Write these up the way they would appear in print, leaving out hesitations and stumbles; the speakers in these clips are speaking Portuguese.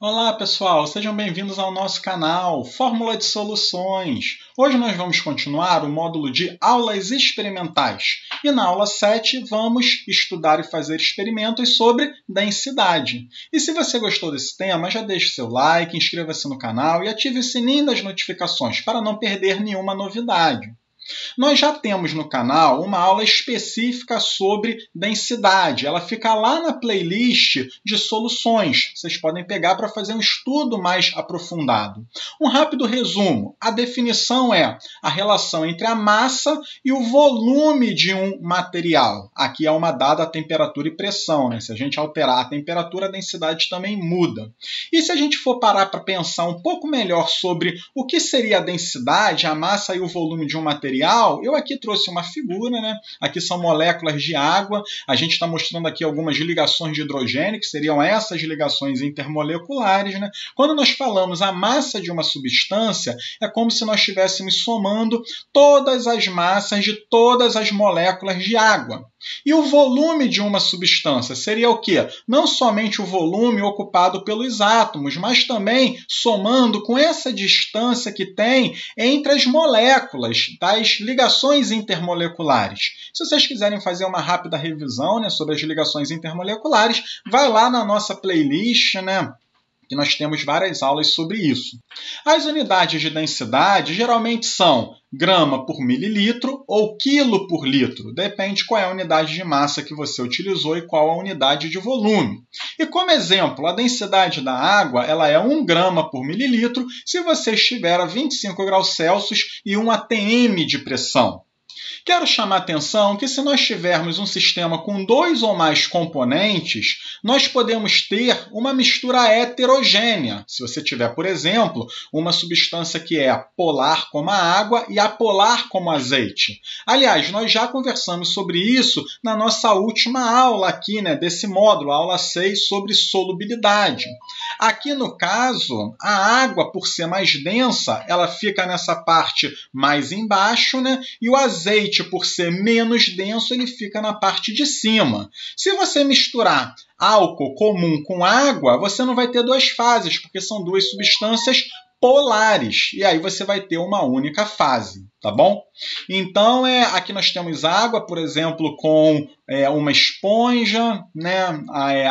Olá pessoal, sejam bem-vindos ao nosso canal Fórmula de Soluções. Hoje nós vamos continuar o módulo de aulas experimentais e na aula 7 vamos estudar e fazer experimentos sobre densidade. E se você gostou desse tema, já deixe seu like, inscreva-se no canal e ative o sininho das notificações para não perder nenhuma novidade. Nós já temos no canal uma aula específica sobre densidade. Ela fica lá na playlist de soluções. Vocês podem pegar para fazer um estudo mais aprofundado. Um rápido resumo. A definição é a relação entre a massa e o volume de um material. Aqui é uma dada temperatura e pressão, né? Se a gente alterar a temperatura, a densidade também muda. E se a gente for parar para pensar um pouco melhor sobre o que seria a densidade, a massa e o volume de um material, eu aqui trouxe uma figura, né? Aqui são moléculas de água, a gente está mostrando aqui algumas ligações de hidrogênio, que seriam essas ligações intermoleculares, né? Quando nós falamos a massa de uma substância, é como se nós estivéssemos somando todas as massas de todas as moléculas de água. E o volume de uma substância seria o quê? Não somente o volume ocupado pelos átomos, mas também somando com essa distância que tem entre as moléculas, das ligações intermoleculares. Se vocês quiserem fazer uma rápida revisão, né, sobre as ligações intermoleculares, vai lá na nossa playlist, né? Que nós temos várias aulas sobre isso. As unidades de densidade geralmente são grama por mililitro ou quilo por litro. Depende qual é a unidade de massa que você utilizou e qual a unidade de volume. E como exemplo, a densidade da água ela é 1 grama por mililitro se você estiver a 25 graus Celsius e 1 atm de pressão. Quero chamar a atenção que se nós tivermos um sistema com 2 ou mais componentes, nós podemos ter uma mistura heterogênea. Se você tiver, por exemplo, uma substância que é polar como a água e apolar como o azeite. Aliás, nós já conversamos sobre isso na nossa última aula aqui, né, desse módulo, a aula 6, sobre solubilidade. Aqui no caso, a água, por ser mais densa, ela fica nessa parte mais embaixo, né, e o azeite, por ser menos denso, ele fica na parte de cima. Se você misturar álcool comum com água, você não vai ter duas fases, porque são duas substâncias polares, e aí você vai ter uma única fase, tá bom? Então, aqui nós temos água, por exemplo, com uma esponja, né?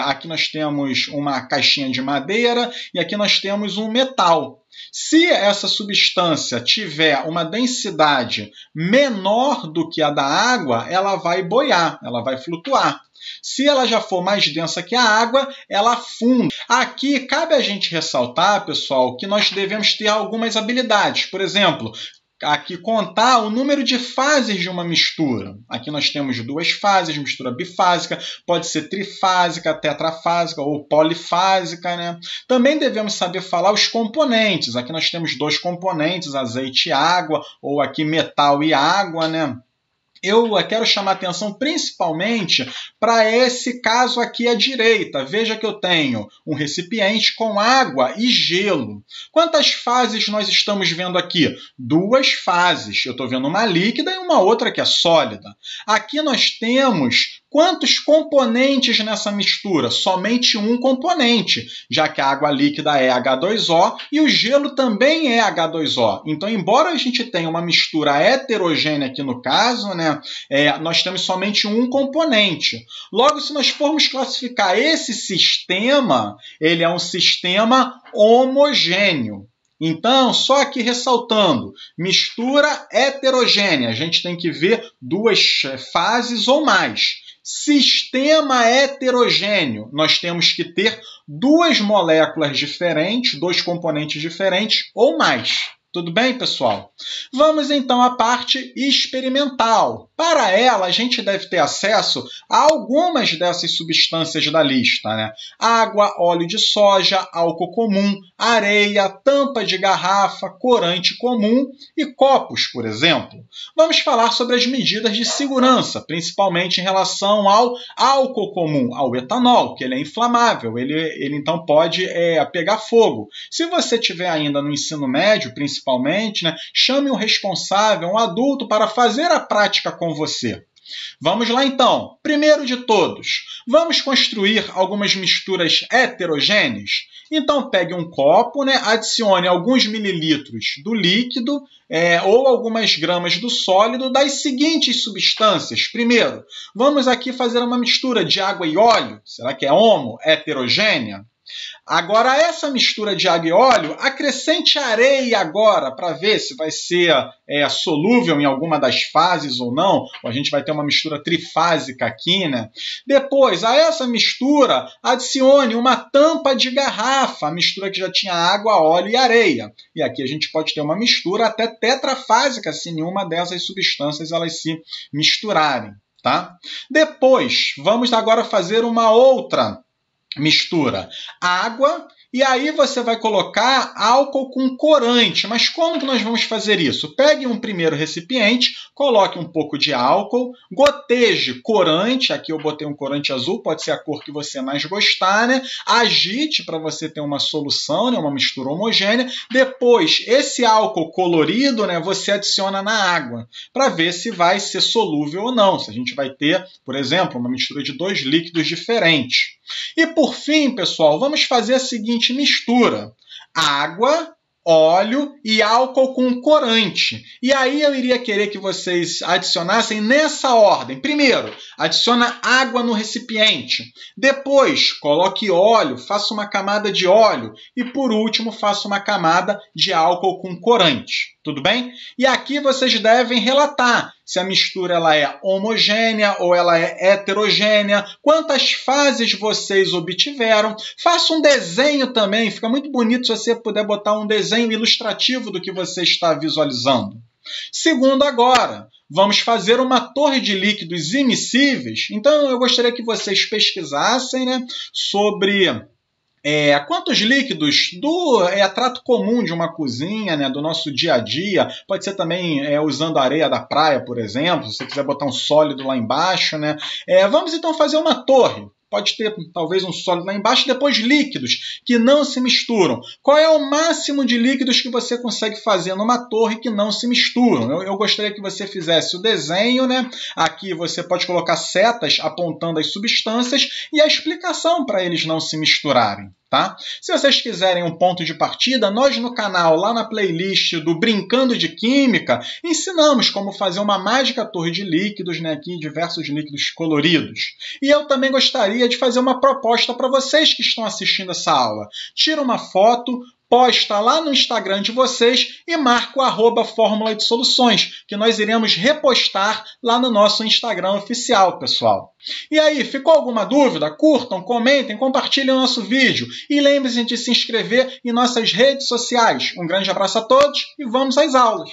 Aqui nós temos uma caixinha de madeira e aqui nós temos um metal. Se essa substância tiver uma densidade menor do que a da água, ela vai boiar, ela vai flutuar. Se ela já for mais densa que a água, ela afunda. Aqui cabe a gente ressaltar, pessoal, que nós devemos ter algumas habilidades. Por exemplo, aqui contar o número de fases de uma mistura. Aqui nós temos 2 fases, mistura bifásica, pode ser trifásica, tetrafásica ou polifásica, né? Também devemos saber falar os componentes. Aqui nós temos 2 componentes, azeite e água, ou aqui metal e água, né? Eu quero chamar a atenção principalmente para esse caso aqui à direita. Veja que eu tenho um recipiente com água e gelo. Quantas fases nós estamos vendo aqui? 2 fases. Eu estou vendo uma líquida e uma outra que é sólida. Aqui nós temos quantos componentes nessa mistura? Somente um componente, já que a água líquida é H2O e o gelo também é H2O. Então, embora a gente tenha uma mistura heterogênea aqui no caso, né, nós temos somente um componente. Logo, se nós formos classificar esse sistema, ele é um sistema homogêneo. Então, só aqui ressaltando, mistura heterogênea, a gente tem que ver 2 fases ou mais. Sistema heterogêneo, nós temos que ter 2 moléculas diferentes, 2 componentes diferentes ou mais. Tudo bem, pessoal? Vamos então à parte experimental. Para ela, a gente deve ter acesso a algumas dessas substâncias da lista, né? Água, óleo de soja, álcool comum, areia, tampa de garrafa, corante comum e copos, por exemplo. Vamos falar sobre as medidas de segurança, principalmente em relação ao álcool comum, ao etanol, que ele é inflamável, ele então pode pegar fogo. Se você estiver ainda no ensino médio, principalmente, né, chame um responsável, um adulto, para fazer a prática com você. Vamos lá então. Primeiro de todos, vamos construir algumas misturas heterogêneas? Então pegue um copo, adicione alguns mililitros do líquido ou algumas gramas do sólido das seguintes substâncias. Primeiro, vamos aqui fazer uma mistura de água e óleo. Será que é heterogênea? Agora, essa mistura de água e óleo, acrescente areia agora para ver se vai ser solúvel em alguma das fases ou não. Ou a gente vai ter uma mistura trifásica aqui, Depois, a essa mistura, adicione uma tampa de garrafa, a mistura que já tinha água, óleo e areia. E aqui a gente pode ter uma mistura até tetrafásica, se nenhuma dessas substâncias elas se misturarem, tá? Depois, vamos agora fazer uma outra mistura, água, e aí você vai colocar álcool com corante. Mas como que nós vamos fazer isso? Pegue um primeiro recipiente, coloque um pouco de álcool, goteje corante, aqui eu botei um corante azul, pode ser a cor que você mais gostar, Agite para você ter uma solução, uma mistura homogênea. Depois, esse álcool colorido, você adiciona na água, para ver se vai ser solúvel ou não, se a gente vai ter, por exemplo, uma mistura de dois líquidos diferentes. E por fim, pessoal, vamos fazer a seguinte mistura: água, óleo e álcool com corante. E aí eu iria querer que vocês adicionassem nessa ordem. Primeiro, adiciona água no recipiente. Depois, coloque óleo, faça uma camada de óleo. E por último, faça uma camada de álcool com corante. Tudo bem? E aqui vocês devem relatar se a mistura ela é homogênea ou ela é heterogênea, quantas fases vocês obtiveram. Faça um desenho também, fica muito bonito se você puder botar um desenho ilustrativo do que você está visualizando. Segundo agora, vamos fazer uma torre de líquidos immiscíveis. Então eu gostaria que vocês pesquisassem sobre quantos líquidos do trato comum de uma cozinha, do nosso dia a dia, pode ser também usando a areia da praia, por exemplo, se você quiser botar um sólido lá embaixo, vamos então fazer uma torre. Pode ter talvez um sólido lá embaixo e depois líquidos que não se misturam. Qual é o máximo de líquidos que você consegue fazer numa torre que não se misturam? Eu gostaria que você fizesse o desenho, Aqui você pode colocar setas apontando as substâncias e a explicação para eles não se misturarem. Tá? Se vocês quiserem um ponto de partida, nós no canal, lá na playlist do Brincando de Química, ensinamos como fazer uma mágica torre de líquidos, aqui diversos líquidos coloridos. E eu também gostaria de fazer uma proposta para vocês que estão assistindo essa aula. Tira uma foto, posta lá no Instagram de vocês e marca o @Fórmula de Soluções, que nós iremos repostar lá no nosso Instagram oficial, pessoal. E aí, ficou alguma dúvida? Curtam, comentem, compartilhem o nosso vídeo e lembre-se de se inscrever em nossas redes sociais. Um grande abraço a todos e vamos às aulas!